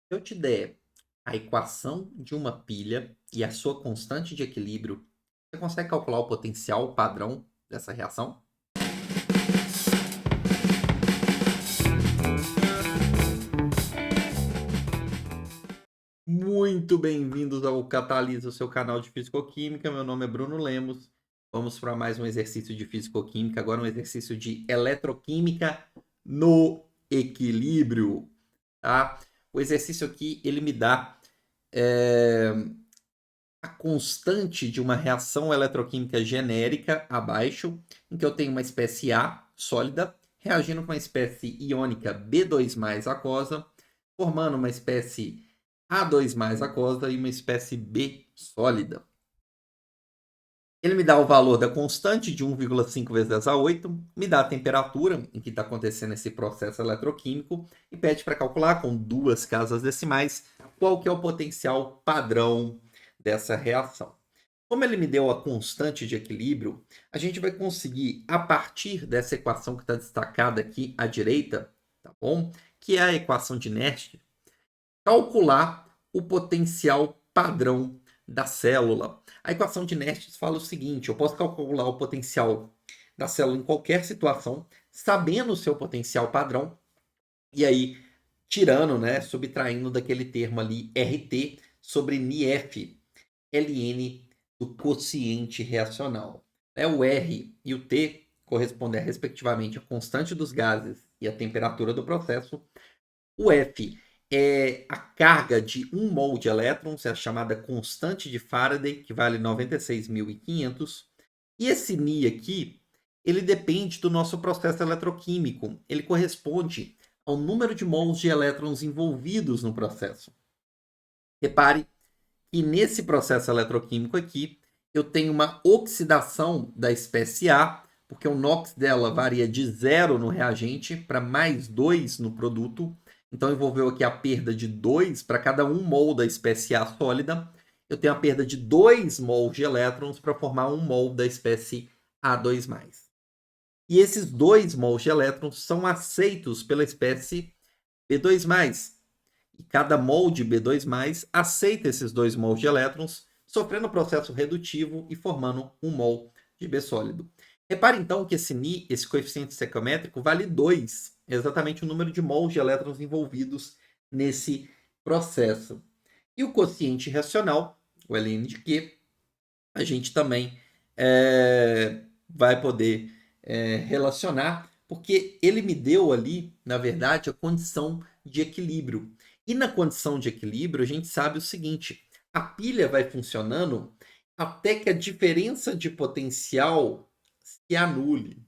Se eu te der a equação de uma pilha e a sua constante de equilíbrio, você consegue calcular o potencial padrão dessa reação? Muito bem-vindos ao Catalisa, o seu canal de Fisicoquímica. Meu nome é Bruno Lemos. Vamos para mais um exercício de Fisicoquímica, agora um exercício de Eletroquímica no equilíbrio, tá? O exercício aqui, ele me dá é, a constante de uma reação eletroquímica genérica abaixo, em que eu tenho uma espécie A sólida reagindo com uma espécie iônica B2+ aquosa, formando uma espécie A2+ aquosa e uma espécie B sólida. Ele me dá o valor da constante de 1,5 vezes 10 a 8, me dá a temperatura em que está acontecendo esse processo eletroquímico e pede para calcular com duas casas decimais qual que é o potencial padrão dessa reação. Como ele me deu a constante de equilíbrio, a gente vai conseguir, a partir dessa equação que está destacada aqui à direita, tá bom? Que é a equação de Nernst, calcular o potencial padrão da célula. A equação de Nernst fala o seguinte: eu posso calcular o potencial da célula em qualquer situação, sabendo o seu potencial padrão, e aí tirando, né, subtraindo daquele termo ali RT sobre NiF, ln do quociente reacional. O R e o T correspondem respectivamente à constante dos gases e à temperatura do processo. O F é a carga de 1 mol de elétrons, é a chamada constante de Faraday, que vale 96.500. E esse Ni aqui, ele depende do nosso processo eletroquímico. Ele corresponde ao número de mols de elétrons envolvidos no processo. Repare que nesse processo eletroquímico aqui, eu tenho uma oxidação da espécie A, porque o NOx dela varia de 0 no reagente para mais 2 no produto. Então, envolveu aqui a perda de 2 para cada 1 mol da espécie A sólida. Eu tenho a perda de 2 mols de elétrons para formar 1 mol da espécie A2+. E esses 2 mols de elétrons são aceitos pela espécie B2+. E cada mol de B2+ aceita esses 2 mols de elétrons, sofrendo o processo redutivo e formando 1 mol de B sólido. Repare então que esse Ni, esse coeficiente estequiométrico, vale 2, exatamente o número de mols de elétrons envolvidos nesse processo. E o quociente reacional, o ln de Q, a gente também vai poder relacionar, porque ele me deu ali, na verdade, a condição de equilíbrio. E na condição de equilíbrio, a gente sabe o seguinte: a pilha vai funcionando até que a diferença de potencial se anule.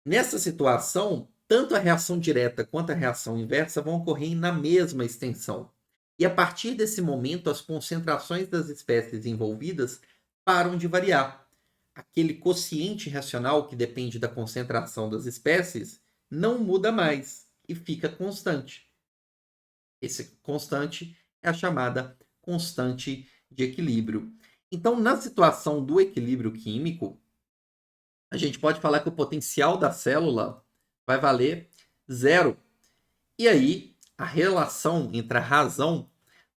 Nessa situação, tanto a reação direta quanto a reação inversa vão ocorrer na mesma extensão. E a partir desse momento, as concentrações das espécies envolvidas param de variar. Aquele quociente reacional que depende da concentração das espécies não muda mais e fica constante. Esse constante é a chamada constante de equilíbrio. Então, na situação do equilíbrio químico, a gente pode falar que o potencial da célula vai valer 0. E aí, a relação entre a razão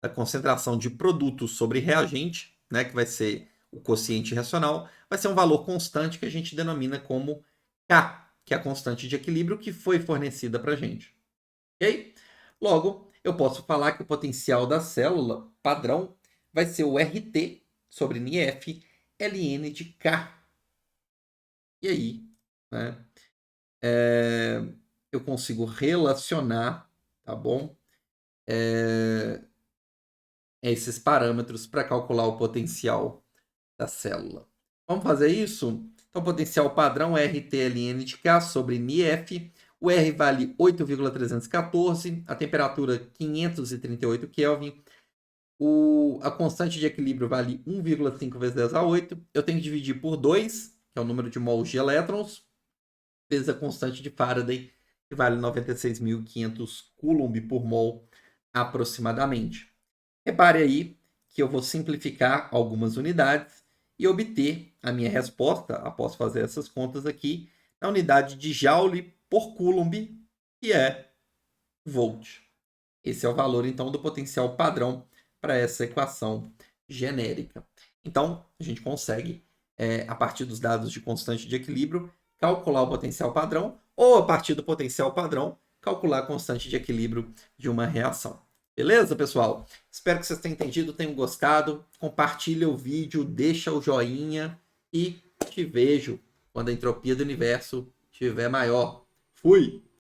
da concentração de produto sobre reagente, né, que vai ser o quociente reacional, vai ser um valor constante que a gente denomina como K, que é a constante de equilíbrio que foi fornecida para a gente. Ok? Logo, eu posso falar que o potencial da célula padrão vai ser o RT sobre NiF ln de K. E aí, né, eu consigo relacionar, tá bom? Esses parâmetros para calcular o potencial da célula. Vamos fazer isso? Então, o potencial padrão é RT-ln de K sobre NiF. O R vale 8,314, a temperatura 538 Kelvin. A constante de equilíbrio vale 1,5 vezes 10 a 8. Eu tenho que dividir por 2, que é o número de mols de elétrons, vezes a constante de Faraday, que vale 96.500 Coulomb por mol aproximadamente. Repare aí que eu vou simplificar algumas unidades e obter a minha resposta, após fazer essas contas aqui, na unidade de Joule por Coulomb, que é volt. Esse é o valor, então, do potencial padrão para essa equação genérica. Então, a gente consegue, a partir dos dados de constante de equilíbrio, calcular o potencial padrão, ou a partir do potencial padrão, calcular a constante de equilíbrio de uma reação. Beleza, pessoal? Espero que vocês tenham entendido, tenham gostado. Compartilha o vídeo, deixa o joinha e te vejo quando a entropia do universo estiver maior. Fui!